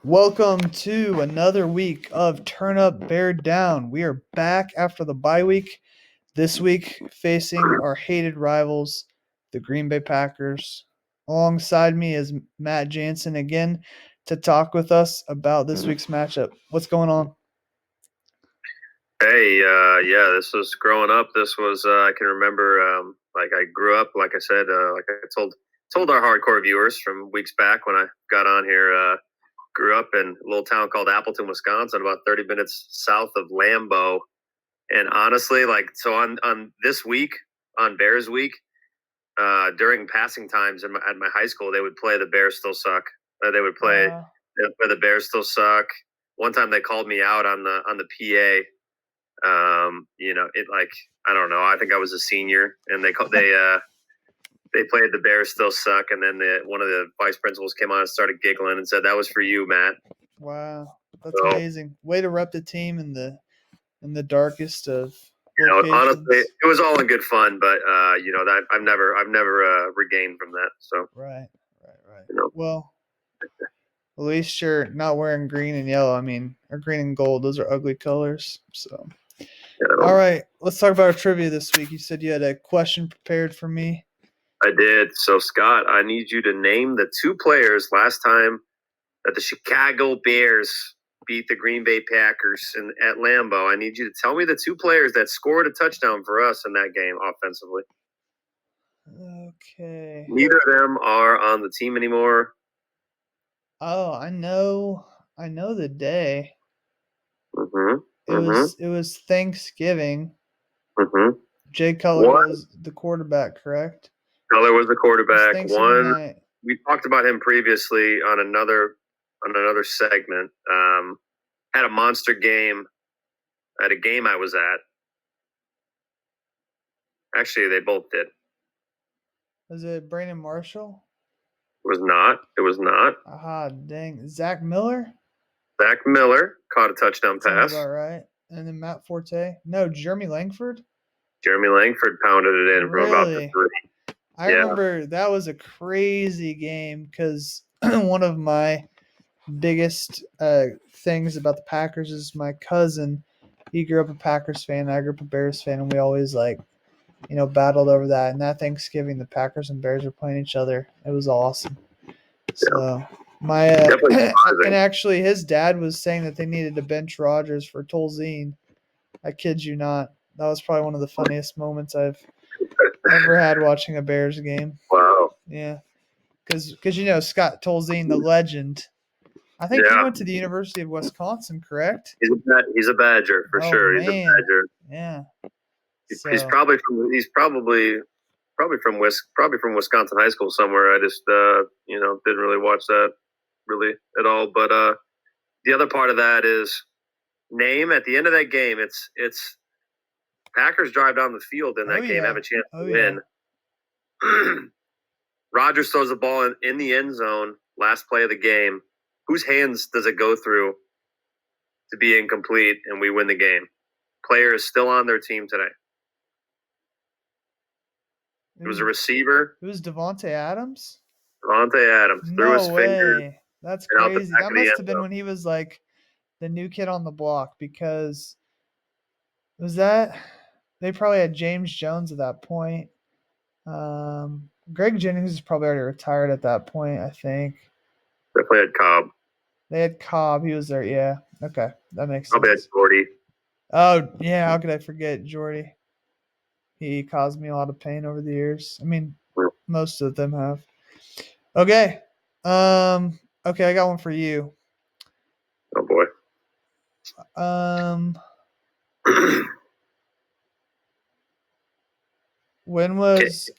Welcome to another week of Turn Up, Beardown. We are back after the bye week. This week, facing our hated rivals, the Green Bay Packers. Alongside me is Matt Jansen again to talk with us about this week's matchup. What's going on? Hey, yeah, this was growing up. This was I can remember. Like I grew up, like I said, like I told our hardcore viewers from weeks back when I got on here. Grew up in a little town called Appleton, Wisconsin, about 30 minutes south of Lambeau. And honestly, like so on this week, on Bears week, during passing times at my high school, they would play "The Bears Still Suck." They would play, Uh, "The Bears Still Suck." One time they called me out on the PA. It like I don't know. I think I was a senior, and they played "The Bears Still Suck," and then one of the vice principals came on and started giggling and said, "That was for you, Matt." wow, that's So amazing. Way to rep the team in the darkest of honestly, locations. it was all in good fun, but that I've never regained from that. So Right, right. you know, Well, at least you're not wearing green and yellow. I mean, or green and gold. Those are ugly colors. So, you all know, right, let's talk about our trivia this week. You said you had a question prepared for me. I did. So Scott, I need you to name the two players last time that the Chicago Bears beat the Green Bay Packers at Lambeau. I need you to tell me the two players that scored a touchdown for us in that game offensively. Okay. Neither of them are on the team anymore. Oh, I know. I know the day. Mm-hmm. It Mm-hmm. was it was Thanksgiving. Mm-hmm. Jay Cutler One, was the quarterback, correct? Keller was the It was quarterback. Thanksgiving One, night. we talked about him previously on another segment. Had a monster game at a game I was at. Actually, they both did. Was it Brandon Marshall? It was not. It was not. Aha, dang. Zach Miller? Zach Miller caught a touchdown Sounds pass. about right. And then Matt Forte? No, Jeremy Langford? Jeremy Langford pounded it in from about the Really? three. I Yeah. remember that was a crazy game because one of my biggest things about the Packers is my cousin. He grew up a Packers fan. I grew up a Bears fan, and we always battled over that. And that Thanksgiving, the Packers and Bears were playing each other. It was awesome. Yeah. So my Definitely and surprising. actually, his dad was saying that they needed to bench Rodgers for Tolzien. I kid you not. That was probably one of the funniest moments I've ever had watching a Bears game. Wow. Yeah, because Scott Tolzien, the legend. I think he Yeah. went to the University of Wisconsin, correct? He's a Badger for Oh sure. He's a man, Badger. yeah. He's So probably from Wisconsin high school somewhere. I just didn't really watch that really at all. But the other part of that is name at the end of that game. It's Packers drive down the field in oh that game, have yeah, a chance oh to yeah. win. Rodgers throws the ball in the end zone, last play of the game. Whose hands does it go through to be incomplete, and we win the game? Player is still on their team today. It It was was a receiver, it was Devonte Adams. Devontae Adams, threw his No fingers way. That's and out the crazy. back That of the must end have been zone. when he was like the new kid on the block because was that they probably had James Jones at that point. Greg Jennings is probably already retired at that point, I think. Definitely had Cobb. They had Cobb, he was there, yeah. Okay, that makes Probably had sense. Gordy. Oh yeah, how could I forget Jordy? He caused me a lot of pain over the years. I mean, most of them have. Okay. Okay, I got one for you. Oh boy. Um Okay.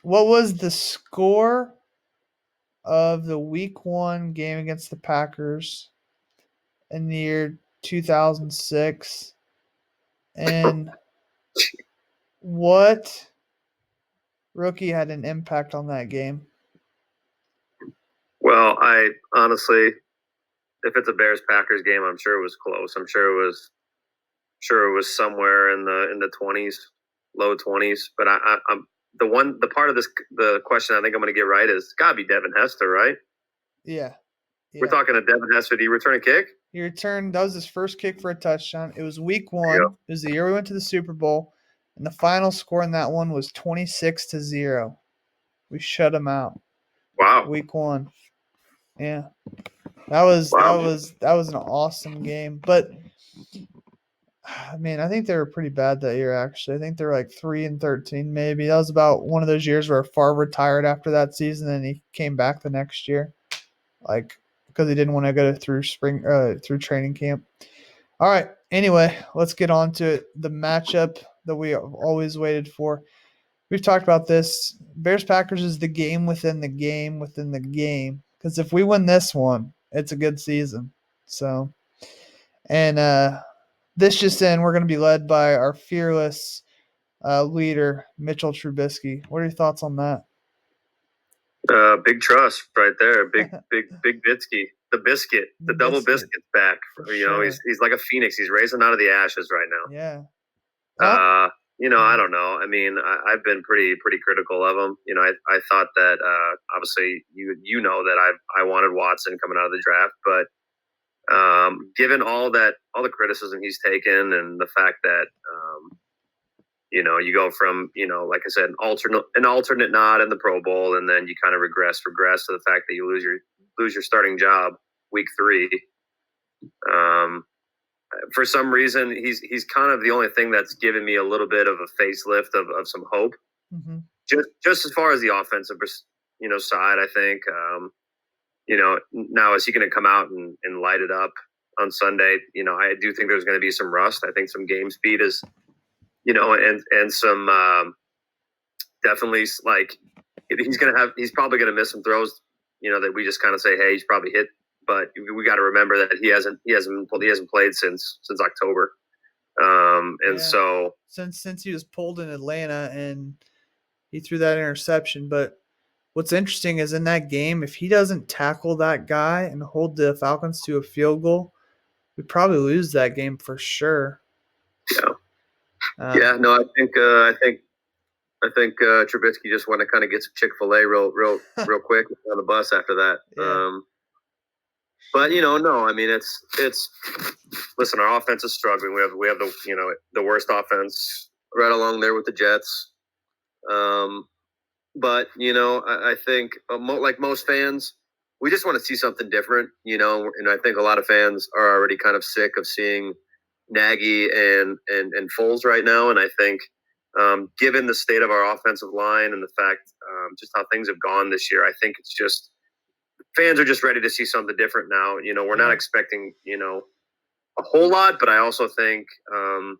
what was the score of the week 1 game against the Packers in the year 2006? And what rookie had an impact on that game? Well, I honestly, if it's a Bears Packers game, I'm sure it was close. I'm sure it was somewhere in the 20s, low 20s. But I'm the part of the question I think I'm going to get right is got to be Devin Hester, right? Yeah. We're Yeah. talking to Devin Hester. Did he return a kick? He returned. That was his first kick for a touchdown. It was week There you 1. It was the year we went to the Super Bowl, and the final score in that one was 26-0. We shut him out. Wow. Week 1. Yeah. That was an awesome game. But I mean, I think they were pretty bad that year. Actually, I think they were like 3-13, maybe. That was about one of those years where Favre retired after that season, and he came back the next year, like because he didn't want to go through through training camp. All right. Anyway, let's get on to it. The matchup that we have always waited for. We've talked about this. Bears Packers is the game within the game within the game. Because if we win this one, it's a good season. So, and this just in, we're going to be led by our fearless leader, Mitchell Trubisky. What are your thoughts on that? Big trust right there. Big Bitsky. The biscuit. The double Biscuit. biscuit's back. For You know, sure. he's like a phoenix. He's raising out of the ashes right now. Yeah. I don't know. I mean, I've been pretty critical of him. You know, I thought that obviously you know that I wanted Watson coming out of the draft, but given all the criticism he's taken and the fact that you go from like I said an alternate nod in the Pro Bowl, and then you kind of regress to the fact that you lose your starting job week 3. For some reason, he's kind of the only thing that's given me a little bit of a facelift of some hope. Mm-hmm. Just as far as the offensive, side, I think. Now is he going to come out and light it up on Sunday? I do think there's going to be some rust. I think some game speed is, and some definitely like he's probably going to miss some throws. That we just kind of say, hey, he's probably hit. But we got to remember that he hasn't played since October, so since he was pulled in Atlanta and he threw that interception. But what's interesting is in that game, if he doesn't tackle that guy and hold the Falcons to a field goal, we probably lose that game for sure. Yeah. No, I think Trubisky just want to kind of get some Chick-fil-A real quick on the bus after that. Yeah. But no, I mean it's listen, our offense is struggling. We have the worst offense right along there with the Jets. But I think like most fans, we just want to see something different. And I think a lot of fans are already kind of sick of seeing Nagy and Foles right now. And I think given the state of our offensive line and the fact just how things have gone this year, I think it's just fans are just ready to see something different now. We're not expecting, a whole lot, but I also think I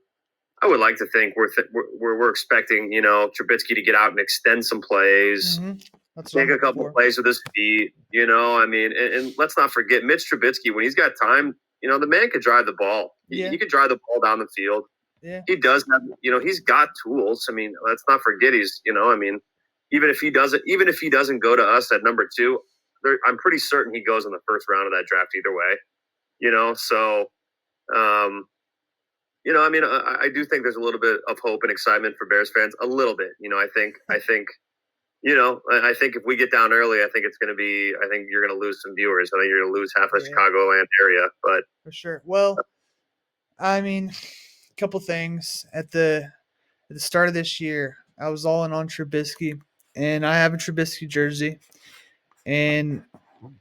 would like to think we're expecting, Trubisky to get out and extend some plays, make a couple plays with his feet, I mean, and let's not forget Mitch Trubisky, when he's got time, the man could drive the ball. Yeah. He could drive the ball down the field. Yeah. He does have, he's got tools. I mean, let's not forget he's, I mean, even if he doesn't go to us at number 2, I'm pretty certain he goes in the first round of that draft either way, so, I mean, I do think there's a little bit of hope and excitement for Bears fans, a little bit, I think, I think if we get down early, I think you're going to lose some viewers. I think you're going to lose half the Chicagoland area, but for sure. Well, I mean, a couple things at the start of this year, I was all in on Trubisky, and I have a Trubisky jersey. And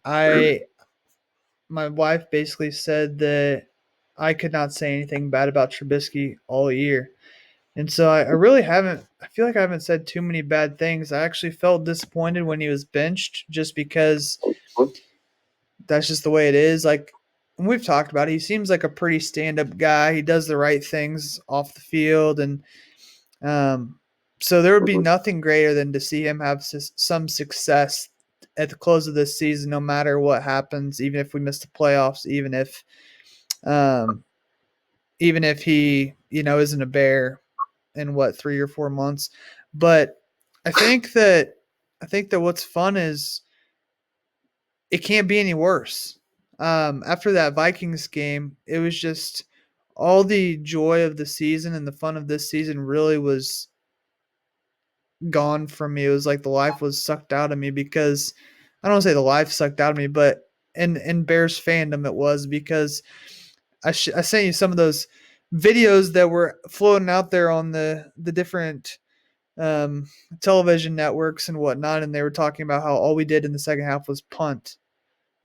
my wife basically said that I could not say anything bad about Trubisky all year. And so I really haven't – I feel like I haven't said too many bad things. I actually felt disappointed when he was benched just because that's just the way it is. Like, and we've talked about it, he seems like a pretty stand-up guy. He does the right things off the field. And so there would be nothing greater than to see him have some success at the close of this season, no matter what happens, even if we miss the playoffs, even if he, isn't a Bear in 3 or 4 months. But I think that what's fun is it can't be any worse. After that Vikings game, it was just all the joy of the season and the fun of this season really was gone from me. It was like the life was sucked out of me because I don't want to say the life sucked out of me, but in Bears fandom it was, because I sent you some of those videos that were floating out there on the different um, television networks and whatnot, and they were talking about how all we did in the second half was punt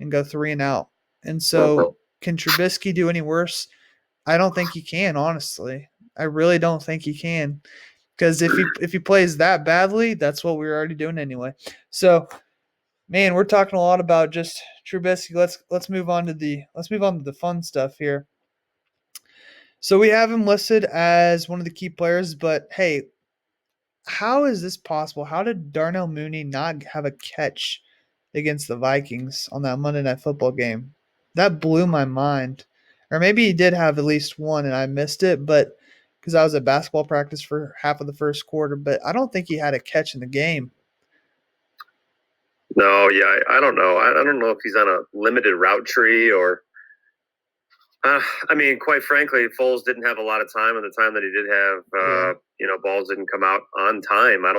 and go 3-and-out. And so, can Trubisky do any worse? I don't think he can, honestly. I really don't think he can, because if he plays that badly, that's what we were already doing anyway. So, man, we're talking a lot about just Trubisky. Let's move on to the fun stuff here. So we have him listed as one of the key players, but hey, how is this possible? How did Darnell Mooney not have a catch against the Vikings on that Monday Night Football game? That blew my mind. Or maybe he did have at least one and I missed it, but because I was at basketball practice for half of the first quarter, but I don't think he had a catch in the game. No, yeah, I don't know. I don't know if he's on a limited route tree or. I mean, quite frankly, Foles didn't have a lot of time, and the time that he did have, balls didn't come out on time. I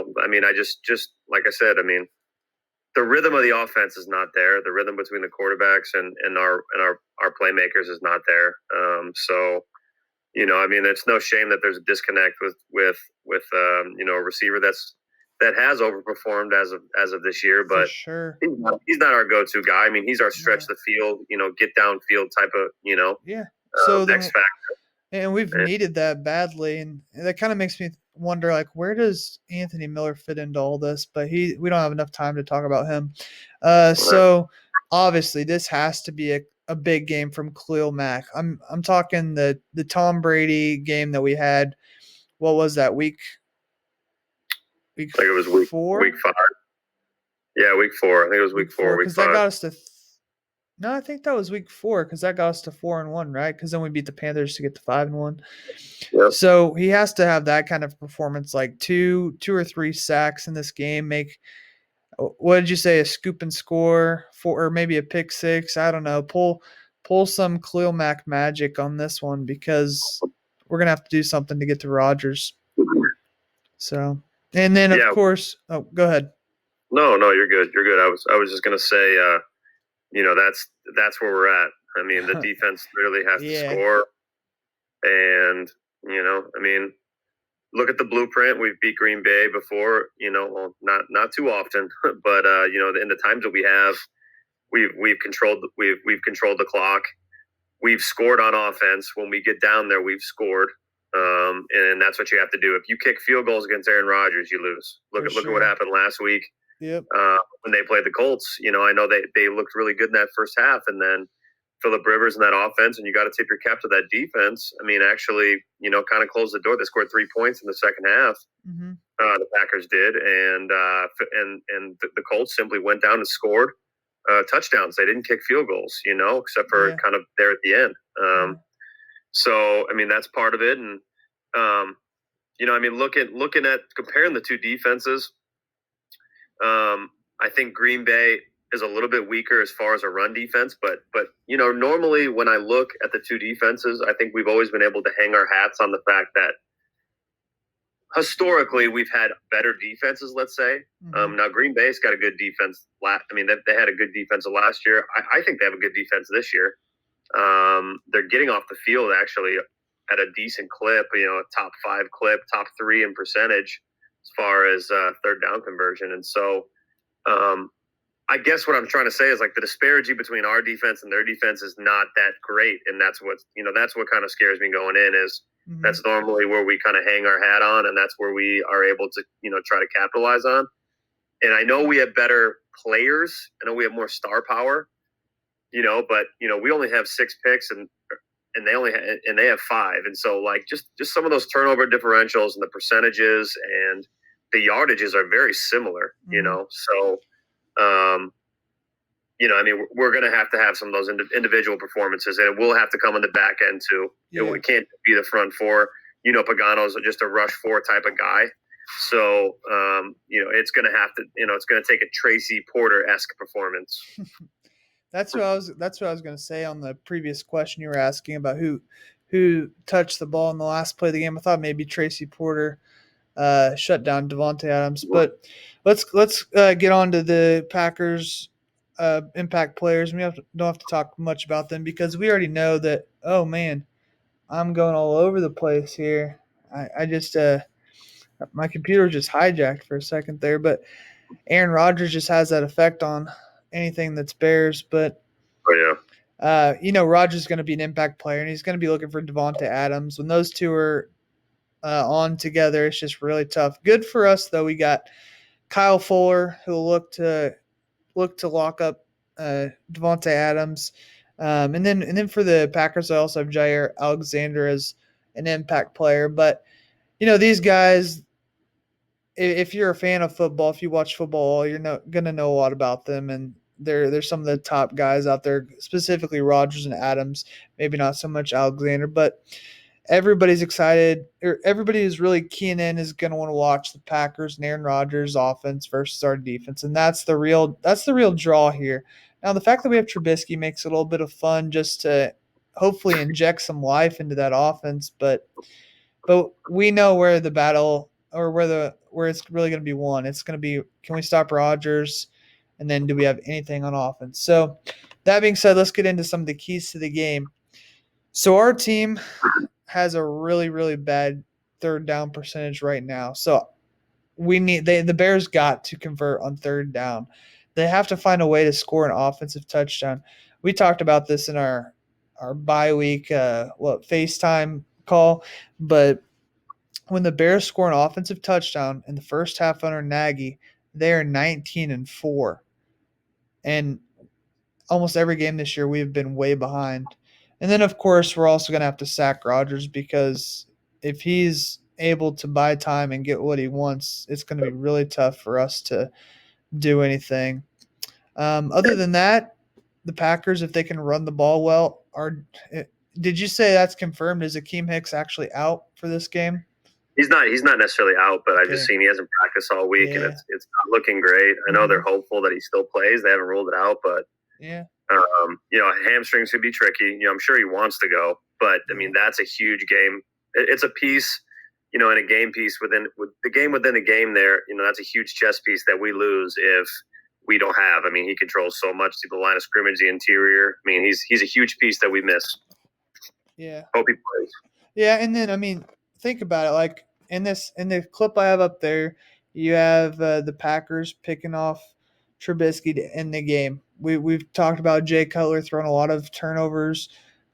just like I said, I mean, the rhythm of the offense is not there. The rhythm between the quarterbacks and our playmakers is not there. I mean, it's no shame that there's a disconnect with a receiver that has overperformed as of this year, but sure. he's not our go-to guy. I mean, he's our stretch the field, get downfield type of, So X factor. And we've needed that badly, and that kind of makes me wonder, like, where does Anthony Miller fit into all this? But we don't have enough time to talk about him. So obviously, this has to be a big game from Khalil Mack. I'm talking the Tom Brady game that we had. What was that week? I think it was week 5. Yeah, week 4. I think it was week 4. Because that got us to. No, I think that was week 4 because that got us to 4-1, right? Because then we beat the Panthers to get to 5-1. Yep. So he has to have that kind of performance, like two or three sacks in this game. Make, what did you say, a scoop and score, or maybe a pick six? I don't know. Pull some Khalil Mack magic on this one, because we're gonna have to do something to get to Rodgers. So, and then of course, go ahead. No, you're good. You're good. I was just gonna say, that's where we're at. I mean, the defense really has to score, and I mean, look at the blueprint. We've beat Green Bay before. Well, not too often, but in the times that we have, we've controlled the clock. We've scored on offense. When we get down there, we've scored. And that's what you have to do. If you kick field goals against Aaron Rodgers, you lose. Look at what happened last week. Yep. When they played the Colts, I know they looked really good in that first half, and then Phillip Rivers in that offense, and you got to tip your cap to that defense. I mean, actually, kind of closed the door. They scored 3 points in the second half. Mm-hmm. The Packers did, and the Colts simply went down and scored touchdowns. They didn't kick field goals, except for kind of there at the end. So, I mean, that's part of it. And, I mean, looking at comparing the two defenses, I think Green Bay is a little bit weaker as far as a run defense. But normally when I look at the two defenses, I think we've always been able to hang our hats on the fact that historically we've had better defenses, let's say. Mm-hmm. Now, Green Bay's got a good defense. I mean, they had a good defense last year. I think they have a good defense this year. They're getting off the field actually at a decent clip, a top 5 clip, top 3 in percentage as far as third down conversion. And so I guess what I'm trying to say is, like, the disparity between our defense and their defense is not that great. And that's what kind of scares me going in is that's normally where we kind of hang our hat on, and that's where we are able to, try to capitalize on. And I know we have better players. I know we have more star power, but we only have 6 picks and they have 5. And so, like, just some of those turnover differentials and the percentages and the yardages are very similar, So, I mean, we're going to have some of those individual performances, and it will have to come on the back end too. Yeah. We can't be the front 4. Pagano's just a rush 4 type of guy. So, it's going to have to, it's going to take a Tracy Porter-esque performance. That's what I was going to say on the previous question you were asking about who touched the ball in the last play of the game. I thought maybe Tracy Porter shut down Devontae Adams, but let's get on to the Packers impact players. We don't have to talk much about them because we already know that. Oh man, I'm going all over the place here. I just my computer just hijacked for a second there, but Aaron Rodgers just has that effect on anything that's Bears. But Oh yeah. Rodgers is going to be an impact player, and he's going to be looking for Devontae Adams. When those two are on together, it's just really tough. Good for us though. We got Kyle Fuller who will look to lock up Devontae Adams, and then for the Packers, I also have Jair Alexander as an impact player. But these guys, if you're a fan of football, if you watch football, you're gonna know a lot about them, and they're some of the top guys out there, specifically Rodgers and Adams. Maybe not so much Alexander, but everybody's excited, or everybody who's really keying in is going to want to watch the Packers and Aaron Rodgers offense versus our defense, and that's the real draw here. Now, the fact that we have Trubisky makes it a little bit of fun just to hopefully inject some life into that offense, but we know where the battle or where it's really going to be won. It's going to be, can we stop Rodgers, and then do we have anything on offense? So that being said, let's get into some of the keys to the game. So our team has a really, really bad third down percentage right now. So the Bears got to convert on third down. They have to find a way to score an offensive touchdown. We talked about this in our bye week FaceTime call, but when the Bears score an offensive touchdown in the first half under Nagy, they are 19-4. And almost every game this year we've been way behind. And then of course we're also going to have to sack Rodgers, because if he's able to buy time and get what he wants, it's going to be really tough for us to do anything. Other than that, the Packers, if they can run the ball well, are. Did you say that's confirmed? Is Akeem Hicks actually out for this game? He's not necessarily out, but I've just Okay. seen he hasn't practiced all week, and Yeah. it's not looking great. I know Mhm. they're hopeful that he still plays. They haven't ruled it out, but Yeah. hamstrings could be tricky. I'm sure he wants to go, but I mean that's a huge game. It's a piece, in a game piece with the game within the game. There, that's a huge chess piece that we lose if we don't have. I mean, he controls so much to the line of scrimmage, the interior. I mean, he's a huge piece that we miss. Yeah. Hope he plays. Yeah, and then I mean, think about it. Like in the clip I have up there, you have the Packers picking off Trubisky to end the game. We've talked about Jay Cutler throwing a lot of turnovers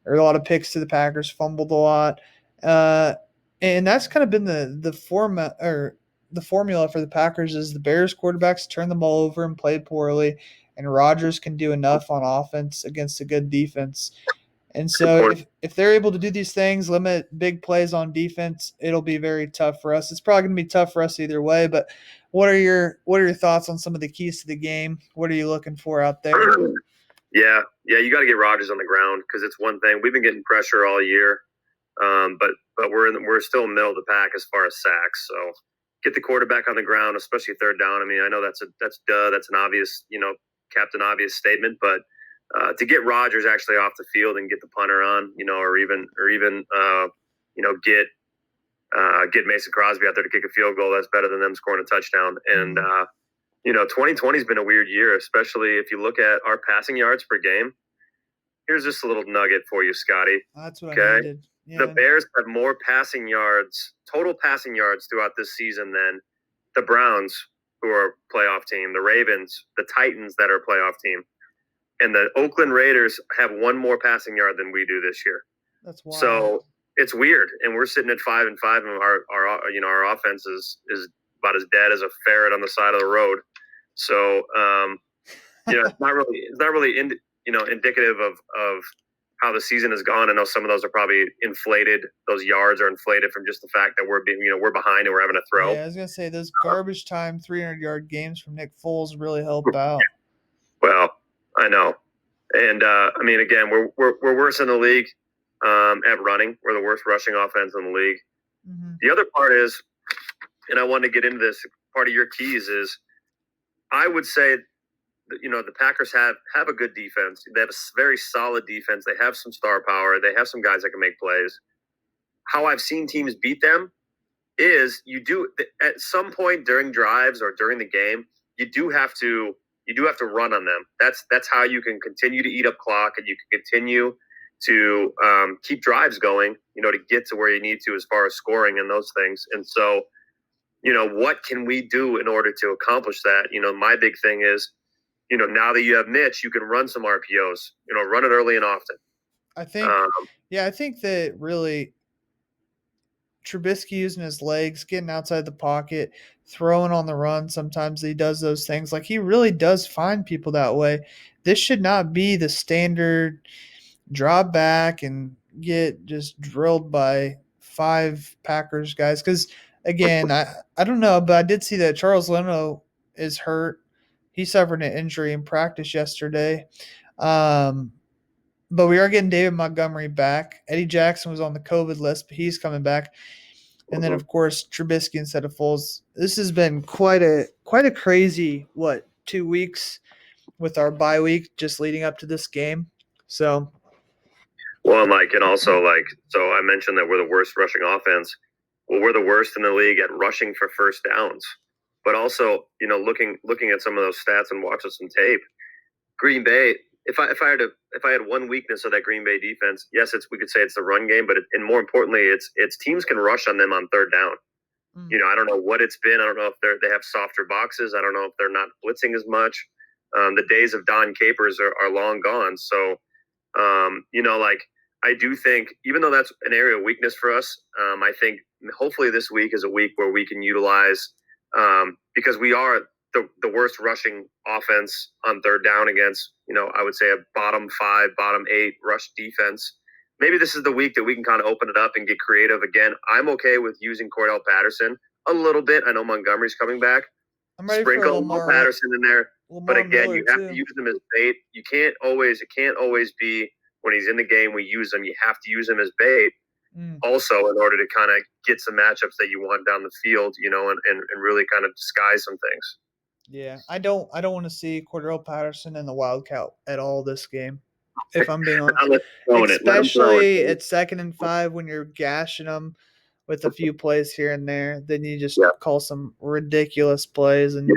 or a lot of picks to the Packers, fumbled a lot, uh, and that's kind of been the formula for the Packers is the Bears quarterbacks turn the ball over and play poorly, and Rodgers can do enough on offense against a good defense. And Good so point. if they're able to do these things, limit big plays on defense, it'll be very tough for us. It's probably going to be tough for us either way, but what are your thoughts on some of the keys to the game? What are you looking for out there? Yeah, you got to get Rodgers on the ground because it's one thing we've been getting pressure all year, but we're still middle of the pack as far as sacks. So get the quarterback on the ground, especially third down. I mean, I know that's an obvious Captain Obvious statement, but to get Rodgers actually off the field and get the punter on, or even get Mason Crosby out there to kick a field goal, that's better than them scoring a touchdown. And 2020 has been a weird year, especially if you look at our passing yards per game. Here's just a little nugget for you, Scotty. That's what I needed. Yeah. The Bears have more total passing yards throughout this season than the Browns, who are a playoff team, the Ravens, the Titans that are a playoff team, and the Oakland Raiders have one more passing yard than we do this year. That's wild. So it's weird, and we're sitting at 5-5, and our offense is about as dead as a ferret on the side of the road. So it's not really indicative of how the season has gone. I know some of those are probably inflated. Those yards are inflated from just the fact that we're behind and we're having to throw. Yeah, I was gonna say those garbage time 300-yard games from Nick Foles really help out. Well, I know, and I mean, again, we're worse in the league at running. We're the worst rushing offense in the league. Mm-hmm. The other part is, and I wanted to get into this. Part of your keys is, I would say, the Packers have a good defense. They have a very solid defense. They have some star power. They have some guys that can make plays. How I've seen teams beat them is you do at some point during drives or during the game, you do have to you do have to run on them. That's how you can continue to eat up clock, and you can continue to keep drives going, to get to where you need to as far as scoring and those things. And so, what can we do in order to accomplish that? My big thing is, now that you have Mitch, you can run some RPOs, run it early and often. I think, Um, I think that really Trubisky using his legs, getting outside the pocket, throwing on the run. Sometimes he does those things. Like he really does find people that way. This should not be the standard drop back and get just drilled by 5 Packers guys. Because again, I don't know, but I did see that Charles Leno is hurt. He suffered an injury in practice yesterday. Um, but we are getting David Montgomery back. Eddie Jackson was on the COVID list, but he's coming back. And then of course Trubisky instead of Foles. This has been quite a crazy 2 weeks with our bye week just leading up to this game. So well, and also so I mentioned that we're the worst rushing offense. Well, we're the worst in the league at rushing for first downs. But also, looking at some of those stats and watching some tape, Green Bay. If I had one weakness of that Green Bay defense, yes, we could say it's the run game, but and more importantly, it's teams can rush on them on third down. I don't know what it's been. I don't know if they have softer boxes. I don't know if they're not blitzing as much. The days of Don Capers are long gone. So, I do think, even though that's an area of weakness for us, I think hopefully this week is a week where we can utilize, because we are the worst rushing offense on third down against, I would say a bottom 5, bottom 8 rush defense. Maybe this is the week that we can kind of open it up and get creative again. I'm okay with using Cordell Patterson a little bit. I know Montgomery's coming back. I'm ready Sprinkle for Lamar Patterson in there. Lamar But again, Miller you have too. to use them as bait. It can't always be when he's in the game we use him. You have to use him as bait also in order to kind of get some matchups that you want down the field, and really kind of disguise some things. Yeah, I don't want to see Cordell Patterson in the Wildcat at all this game, if I'm being honest. Especially at 2nd and 5 when you're gashing them with a few plays here and there. Then you just call some ridiculous plays and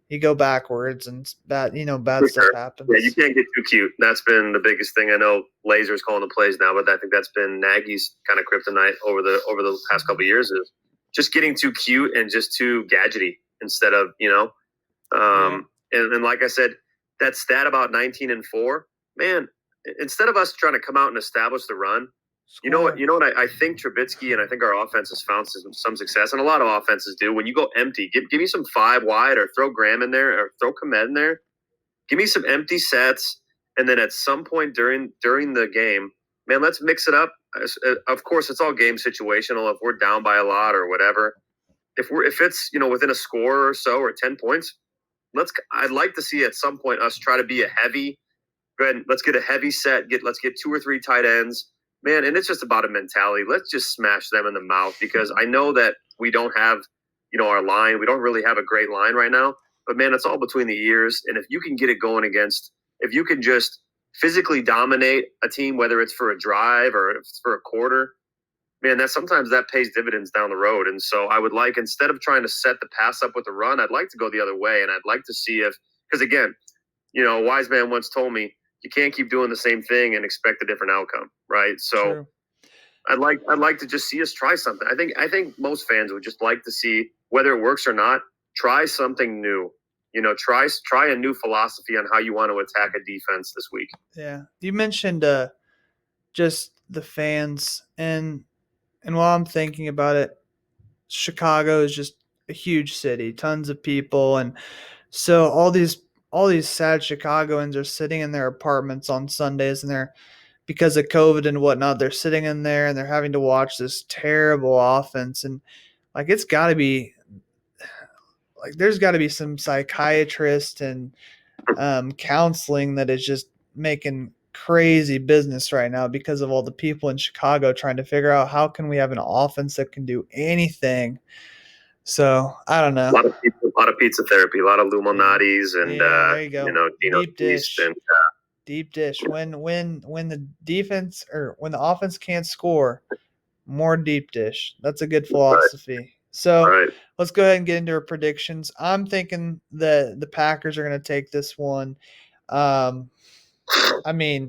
you go backwards and bad stuff happens. Yeah, you can't get too cute. That's been the biggest thing. I know Laser's calling the plays now, but I think that's been Nagy's kind of kryptonite over the past couple of years, is just getting too cute and just too gadgety instead of, and like I said, that stat about 19-4, man, instead of us trying to come out and establish the run, you know what I think Trubisky and I think our offense has found some success, and a lot of offenses do. When you go empty, give me some 5 wide, or throw Graham in there, or throw Komet in there. Give me some empty sets, and then at some point during the game, man, let's mix it up. Of course, it's all game situational. If we're down by a lot or whatever, if it's within a score or so, or 10 points, I'd like to see at some point us try to be a heavy. Go ahead, let's get a heavy set. Let's get 2 or 3 tight ends. Man, and it's just about a mentality. Let's just smash them in the mouth, because I know that we don't have, our line. We don't really have a great line right now. But, man, it's all between the ears. And if you can get it going if you can just physically dominate a team, whether it's for a drive or if it's for a quarter, man, sometimes that pays dividends down the road. And so I would like, instead of trying to set the pass up with a run, I'd like to go the other way. And I'd like to see because again, a wise man once told me, you can't keep doing the same thing and expect a different outcome, right? So True. I'd like to just see us try something. I think most fans would just like to see, whether it works or not, try something new. Try a new philosophy on how you want to attack a defense this week. Yeah, you mentioned just the fans, and while I'm thinking about it, Chicago is just a huge city, tons of people, and so all these sad Chicagoans are sitting in their apartments on Sundays, and they're, because of COVID and whatnot, they're sitting in there and they're having to watch this terrible offense, and it's got to be there's got to be some psychiatrist and counseling that is just making crazy business right now because of all the people in Chicago trying to figure out how can we have an offense that can do anything. So I don't know. A lot of pizza therapy, a lot of Luminati's, and there you go. Dino Deep dish. And, deep dish. When the defense or when the offense can't score, more deep dish. That's a good philosophy. Right. So right. let's go ahead and get into our predictions. I'm thinking that the Packers are going to take this one. Um, I mean,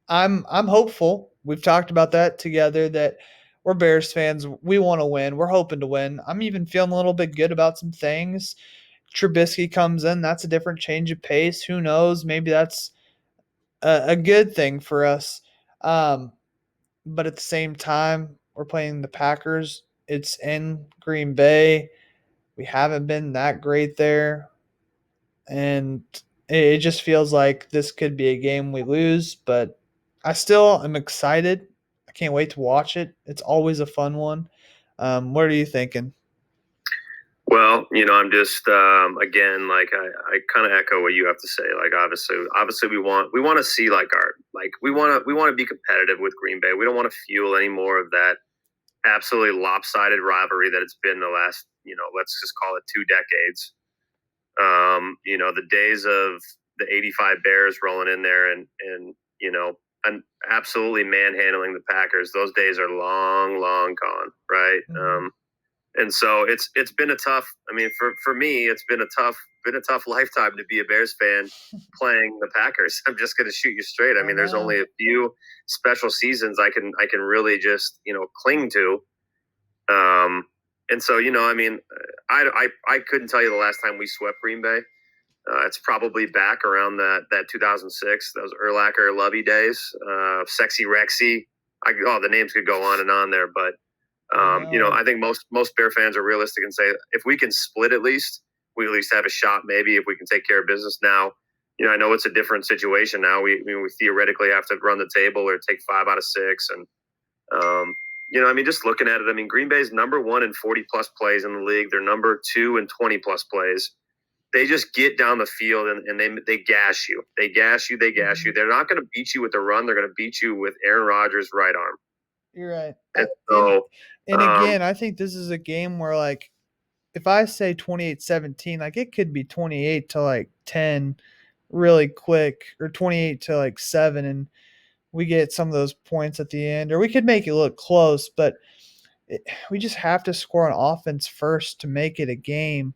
I'm hopeful. We've talked about that together that we're Bears fans. We want to win. We're hoping to win. I'm even feeling a little bit good about some things. Trubisky comes in. That's a different change of pace. Who knows? Maybe that's a good thing for us. Um, but at the same time, we're playing the Packers. It's in Green Bay. We haven't been that great there. And it just feels like this could be a game we lose, but I still am excited. I can't wait to watch it. It's always a fun one. What are you thinking? Well, I'm just again, like I kind of echo what you have to say. Like obviously we want to see like our like we want to be competitive with Green Bay. We don't want to fuel any more of that absolutely lopsided rivalry that it's been the last, let's just call it 2 decades. The days of the '85 Bears rolling in there and absolutely manhandling the Packers. Those days are long, long gone, right? Mm-hmm. And so it's been a tough. I mean, for me, it's been a tough lifetime to be a Bears fan playing the Packers. I'm just going to shoot you straight. I I mean, there's know. only a few special seasons I can really just cling to. Um, and so I mean, I couldn't tell you the last time we swept Green Bay. It's probably back around that 2006, those Urlacher Lubby days, Sexy Rexy. The names could go on and on there, but I know. I think most Bear fans are realistic and say if we can split at least, we at least have a shot. Maybe if we can take care of business now. I know it's a different situation now. We theoretically have to run the table or take 5 out of 6, and um, I mean, just looking at it, I mean, Green Bay's number 1 in 40 plus plays in the league. They're number 2 in 20 plus plays. They just get down the field and they gash you. They gash you. They gash Mm-hmm. you. They're not going to beat you with the run. They're going to beat you with Aaron Rodgers' right arm. You're right. And And so, and again, I think this is a game where like if I say 28-17, like it could be 28 to like 10 really quick or 28 to like 7 and we get some of those points at the end or we could make it look close, but we just have to score on offense first to make it a game.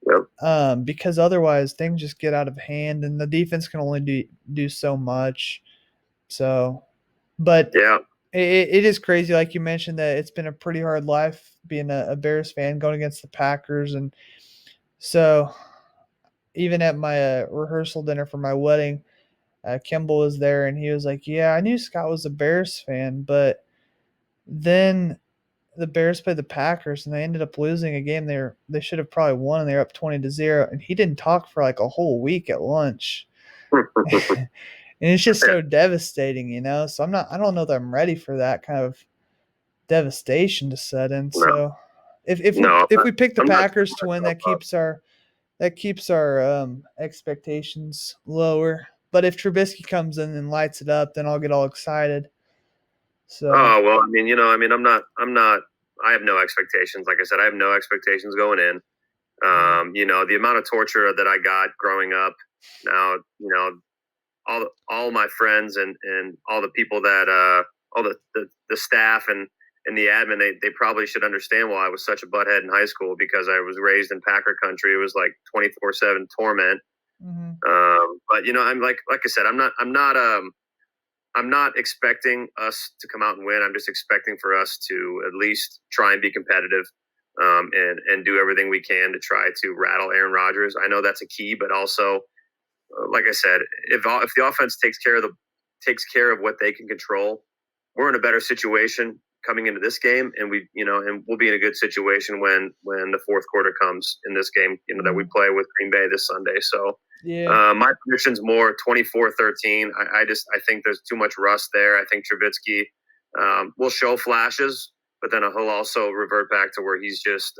yep, Because otherwise things just get out of hand and the defense can only do so much. So, but yeah. it is crazy, like you mentioned, that it's been a pretty hard life being a Bears fan going against the Packers, and so even at my rehearsal dinner for my wedding, Kimball was there, and he was like, "Yeah, I knew Scott was a Bears fan, but then." The Bears played the Packers and they ended up losing a game they should have probably won and they're up 20-0 and he didn't talk for like a whole week at lunch. And it's just so devastating. So I don't know that I'm ready for that kind of devastation to set in. No, So if we no, if we pick the I'm not Packers setting to win, myself up. that keeps our expectations lower. But if Trubisky comes in and lights it up, then I'll get all excited. So Oh well, I mean, I'm not. I have no expectations. Like I said, I have no expectations going in. mhm, The amount of torture that I got growing up. Now, all my friends and all the people that all the staff and the admin, they probably should understand why I was such a butthead in high school because I was raised in Packer country. It was like 24/7 torment. mhm, But I'm like I said, I'm not expecting us to come out and win. I'm just expecting for us to at least try and be competitive, and do everything we can to try to rattle Aaron Rodgers. I know that's a key, but also, like I said, if the offense takes care of what they can control, we're in a better situation coming into this game, and we'll be in a good situation when the fourth quarter comes in this game. That we mhm. play with Green Bay this Sunday. So Yeah. my prediction's more 24-13. I think there's too much rust there. I think Trubisky will show flashes, but then he'll also revert back to where he's just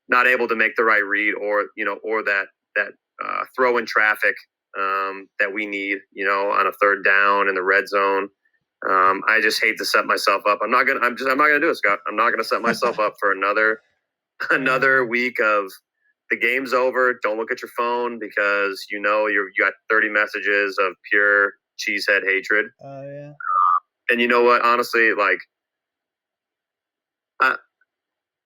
not able to make the right read or that throw in traffic that we need, on a third down in the red zone. I just hate to set myself up. I'm not gonna do it, Scott. I'm not gonna set myself up for another another Oh, week of the game's over. Don't look at your phone because you got 30 messages of pure cheesehead hatred. yeah. And you know what? Honestly, like I,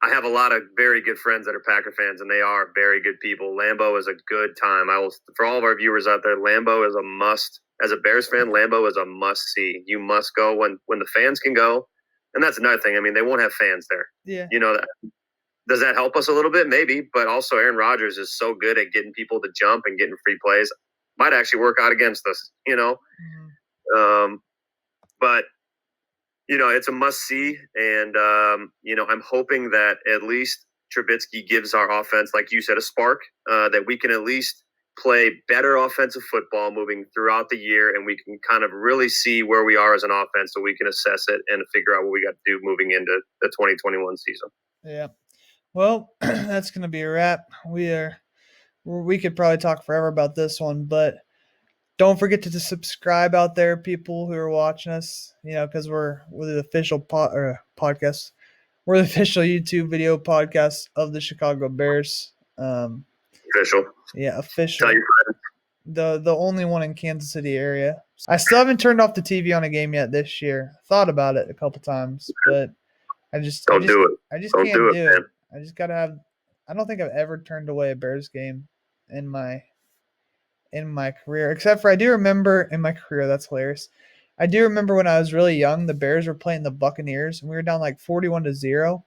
I have a lot of very good friends that are Packer fans, and they are very good people. Lambeau is a good time. I will, for all of our viewers out there, Lambeau is a must. As a Bears fan, Lambeau is a must see. You must go when the fans can go, and that's another thing. I mean, they won't have fans there. Yeah. You know, does that help us a little bit? Maybe, but also Aaron Rodgers is so good at getting people to jump and getting free plays. Might actually work out against us. You know, but it's a must see, and I'm hoping that at least Trubisky gives our offense, like you said, a spark, that we can at least play better offensive football moving throughout the year, and we can kind of really see where we are as an offense, so we can assess it and figure out what we got to do moving into the 2021 season. Yeah. Well, that's going to be a wrap. We could probably talk forever about this one, but don't forget to subscribe out there, people who are watching us, because we're the official podcast. We're the official YouTube video podcast of the Chicago Bears. Official. Yeah, official. Tell your friends. The only one in Kansas City area. I still haven't turned off the TV on a game yet this year. Thought about it a couple times, but I just do it. I just Don't can't do it, do man. it. I just gotta have. I don't think I've ever turned away a Bears game in my career, except for I do remember in my career. That's hilarious. I do remember when I was really young, the Bears were playing the Buccaneers, and we were down like 41-0,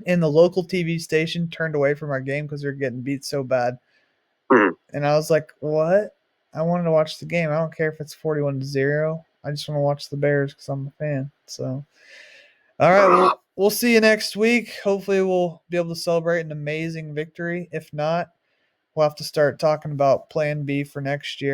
and the local TV station turned away from our game because we were getting beat so bad. And I was like, "What? I wanted to watch the game. I don't care if it's 41-0. I just want to watch the Bears because I'm a fan." So, all right, we'll see you next week. Hopefully, we'll be able to celebrate an amazing victory. If not, we'll have to start talking about Plan B for next year.